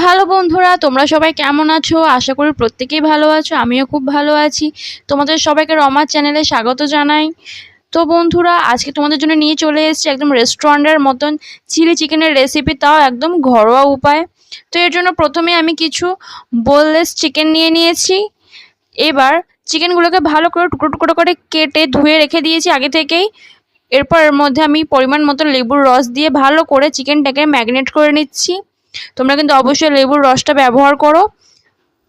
Hello বন্ধুরা, তোমরা সবাই কেমন আছো? আশা করি প্রত্যেকেই ভালো আছো। আমিও খুব ভালো আছি। তোমাদের সবাইকে রমার চ্যানেলে স্বাগত জানাই। তো বন্ধুরা, আজকে তোমাদের জন্য নিয়ে চলে এসেছি একদম রেস্টুরেন্টের মতন চিলি চিকেনের রেসিপি, তাও একদম ঘরোয়া উপায়। তো এর জন্য প্রথমে আমি কিছু বোনলেস চিকেন নিয়ে নিয়েছি। এবার চিকেনগুলোকে ভালো করে টুকরো টুকরো করে কেটে ধুয়ে রেখে দিয়েছি আগে থেকেই। এরপর এর মধ্যে আমি পরিমাণ মতো লেবুর রস দিয়ে ভালো করে চিকেনটাকে ম্যারিনেট করে নিচ্ছি। তোমরা কিন্তু অবশ্যই লেবুর রসটা ব্যবহার করো।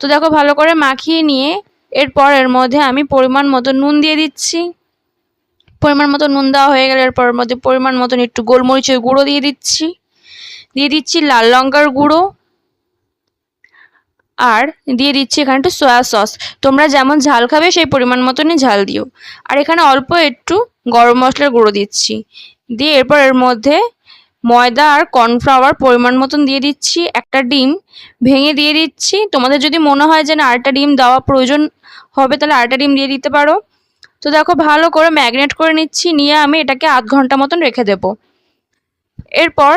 তো দেখো, ভালো করে মাখিয়ে নিয়ে এরপর এর মধ্যে আমি পরিমাণ মতো নুন দিয়ে দিচ্ছি। পরিমাণ মতো নুন দেওয়া হয়ে গেলে এরপর এর মধ্যে পরিমাণ মতন একটু গোলমরিচের গুঁড়ো দিয়ে দিচ্ছি লাল লঙ্কার গুঁড়ো, আর দিয়ে দিচ্ছি এখানে একটু সয়া সস। তোমরা যেমন ঝাল খাবে সেই পরিমাণ মতনই ঝাল দিও। আর এখানে অল্প একটু গরম মশলার গুঁড়ো দিচ্ছি। দিয়ে এরপর এর মধ্যে ময়দা আর কর্নফ্লাওয়ার পরিমাণ মতন দিয়ে দিচ্ছি। একটা ডিম ভেঙে দিয়ে দিচ্ছি। তোমাদের যদি মনে হয় যে না আরেকটা ডিম দেওয়া প্রয়োজন হবে, তাহলে আরেকটা ডিম দিয়ে দিতে পারো। তো দেখো, ভালো করে ম্যারিনেট করে নিচ্ছি। নিয়ে আমি এটাকে আধ ঘন্টা মতন রেখে দেব। এরপর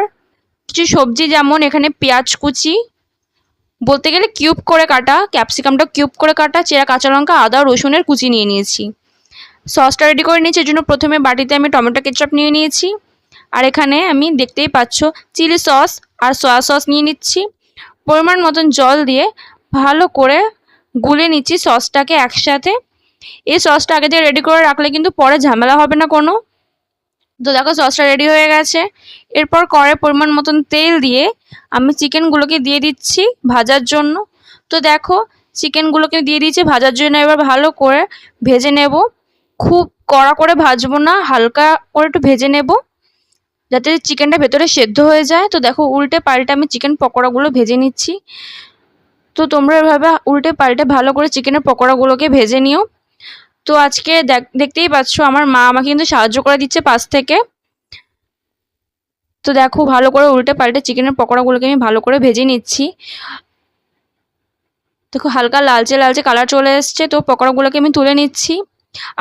কিছু সবজি, যেমন এখানে পেঁয়াজ কুচি, বলতে গেলে কিউব করে কাটা, ক্যাপসিকামটা কিউব করে কাটা, চেরা কাঁচা লঙ্কা, আদা রসুনের কুচি নিয়ে নিয়েছি। সসটা রেডি করে নিয়েছি। এর জন্য প্রথমে বাটিতে আমি টমেটো কেচাপ নিয়ে নিয়েছি। আর এখানে আমি দেখতেই পাচ্ছ চিলি সস আর সয়া সস নিয়ে নিচ্ছি। পরিমাণ মতন জল দিয়ে ভালো করে গুলে নিচ্ছি সসটাকে একসাথে। এই সসটা আগে থেকে রেডি করে রাখলে কিন্তু পরে ঝামেলা হবে না কোনো। তো দেখো, সসটা রেডি হয়ে গেছে। এরপর কড়াই পরিমাণ মতন তেল দিয়ে আমি চিকেনগুলোকে দিয়ে দিচ্ছি ভাজার জন্য। তো দেখো, চিকেনগুলোকে দিয়ে দিচ্ছি ভাজার জন্য। এবার ভালো করে ভেজে নেব। খুব কড়া করে ভাজবো না, হালকা করে একটু ভেজে নেব, যাতে চিকেনটা ভেতরে সেদ্ধ হয়ে যায়। তো দেখো, উল্টে পাল্টে আমি চিকেন পকোড়াগুলো ভেজে নিচ্ছি। তো তোমরা এভাবে উল্টে পাল্টে ভালো করে চিকেনের পকোড়াগুলোকে ভেজে নিও। তো আজকে দেখতেই পাচ্ছ আমার মা আমাকে কিন্তু সাহায্য করে দিচ্ছে পাশ থেকে। তো দেখো, ভালো করে উল্টে পাল্টে চিকেনের পকোড়াগুলোকে আমি ভালো করে ভেজে নিচ্ছি। দেখো, হালকা লালচে লালচে কালার চলে এসছে। তো পকোড়াগুলোকে আমি তুলে নিচ্ছি।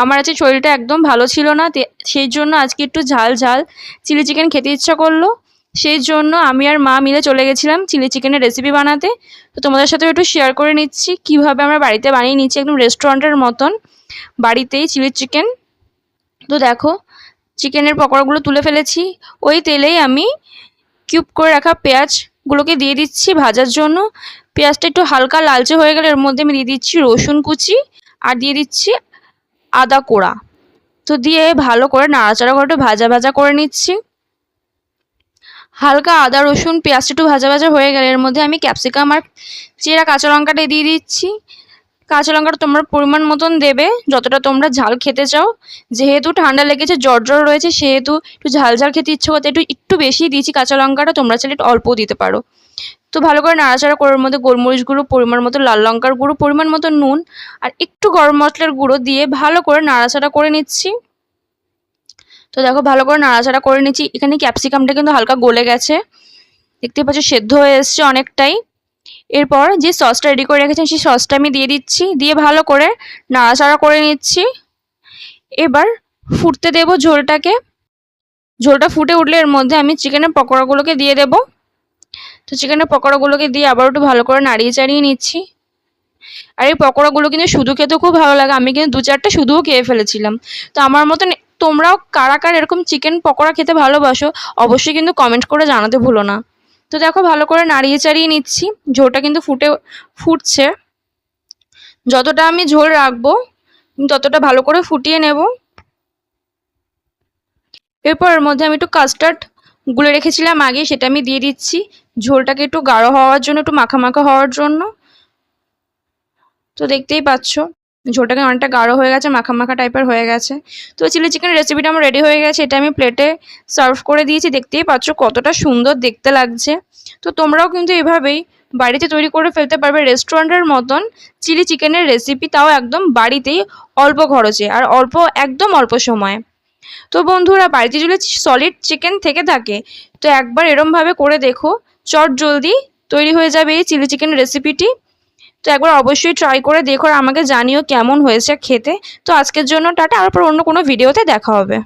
আমার আজকে শরীরটা একদম ভালো ছিল না, সেই জন্য আজকে একটু ঝাল ঝাল চিলি চিকেন খেতে ইচ্ছা করলো। সেই জন্য আমি আর মা মিলে চলে গেছিলাম চিলি চিকেনের রেসিপি বানাতে। তো তোমাদের সাথে একটু শেয়ার করে নিচ্ছি কিভাবে আমরা বাড়িতে বানিয়ে নিচ্ছি, একদম রেস্টুরেন্টের মতন বাড়িতেই চিলি চিকেন। তো দেখো, চিকেনের পকোড়াগুলো তুলে ফেলেছি। ওই তেলেই আমি কিউব করে রাখা পেঁয়াজগুলোকে দিয়ে দিচ্ছি ভাজার জন্য। পেঁয়াজটা একটু হালকা লালচে হয়ে গেলে এর মধ্যে আমি দিয়ে দিচ্ছি রসুন কুচি আর দিয়ে দিচ্ছি আদা কোড়া। তো দিয়ে ভালো করে নাড়াচাড়া করে একটু ভাজা ভাজা করে নিচ্ছি। হালকা আদা রসুন পেঁয়াজটা একটু ভাজা ভাজা হয়ে গেলে এর মধ্যে আমি ক্যাপসিকাম আর চেরা কাঁচা লঙ্কাটা দিয়ে দিচ্ছি। কাঁচা লঙ্কাটা তোমরা পরিমাণ মতন দেবে, যতটা তোমরা ঝাল খেতে চাও। যেহেতু ঠান্ডা লেগেছে, জ্বর জ্বর রয়েছে, সেহেতু একটু ঝাল ঝাল খেতে ইচ্ছে করতে একটু বেশি দিয়েছি কাঁচা লঙ্কাটা। তোমরা চাইলে একটু অল্পও দিতে পারো। তো ভালো করে নাড়াচাড়া করে ওর মধ্যে গোলমরিচ গুঁড়ো, পরিমাণ মতো লাল লঙ্কার গুঁড়ো, পরিমাণ মতো নুন আর একটু গরম মশলার গুঁড়ো দিয়ে ভালো করে নাড়াচাড়া করে নিচ্ছি। তো দেখো, ভালো করে নাড়াচাড়া করে নিচ্ছি। এখানে ক্যাপসিকামটা কিন্তু হালকা গলে গেছে, দেখতে পাচ্ছ সেদ্ধ হয়ে এসছে অনেকটাই। এরপর যে সসটা রেডি করে রেখেছি সেই সসটা আমি দিয়ে দিচ্ছি। দিয়ে ভালো করে নাড়াচাড়া করে নিচ্ছি। এবার ফুটতে দেব ঝোলটাকে। ঝোলটা ফুটে উঠলে এর মধ্যে আমি চিকেনের পকোড়াগুলোকে দিয়ে দেব। তো চিকেনের পকোড়াগুলোকে দিয়ে আবার একটু ভালো করে নাড়িয়ে চাড়িয়ে নিচ্ছি। আর এই পকোড়াগুলো কিন্তু শুধু খেতে খুব ভালো লাগে। আমি কিন্তু 2-4টা শুধুও খেয়ে ফেলেছিলাম। তো আমার মতন তোমরাও কারা কারা এরকম চিকেন পকোড়া খেতে ভালোবাসো, অবশ্যই কিন্তু কমেন্ট করে জানাতে ভুলো না। তো দেখো, ভালো করে নাড়িয়ে চাড়িয়ে নিচ্ছি। ঝোলটা কিন্তু ফুটছে। যতটা আমি ঝোল রাখবো ততটা ভালো করে ফুটিয়ে নেব। এরপর এর মধ্যে আমি একটু কাস্টার্ড গুলে রেখেছিলাম আগে, সেটা আমি দিয়ে দিচ্ছি ঝোলটাকে একটু গাঢ় হওয়ার জন্য, একটু মাখা মাখা হওয়ার জন্য। তো দেখতেই পাচ্ছ ঝোলটাকে অনেকটা গাঢ় হয়ে গেছে, মাখা মাখা টাইপের হয়ে গেছে। তো চিলি চিকেন রেসিপিটা আমার রেডি হয়ে গেছে। এটা আমি প্লেটে সার্ভ করে দিয়েছি। দেখতেই পাচ্ছ কতটা সুন্দর দেখতে লাগছে। তো তোমরাও কিন্তু এভাবেই বাড়িতে তৈরি করে ফেলতে পারবে রেস্টুরেন্টের মতন চিলি চিকেনের রেসিপি, তাও একদম বাড়িতেই অল্প খরচে আর একদম অল্প সময়ে। তো বন্ধুরা, বাড়িতে যদি সলিড চিকেন থেকে থাকে তো একবার এরমভাবে করে দেখো, চট জলদি তৈরি হয়ে যাবে এই চিলি চিকেন রেসিপিটি। তো একবার অবশ্যই ট্রাই করে দেখো আর আমাকে জানিও কেমন হয়েছে খেতে। তো আজকের জন্য টাটা, আর পর অন্য কোনো ভিডিওতে দেখা হবে।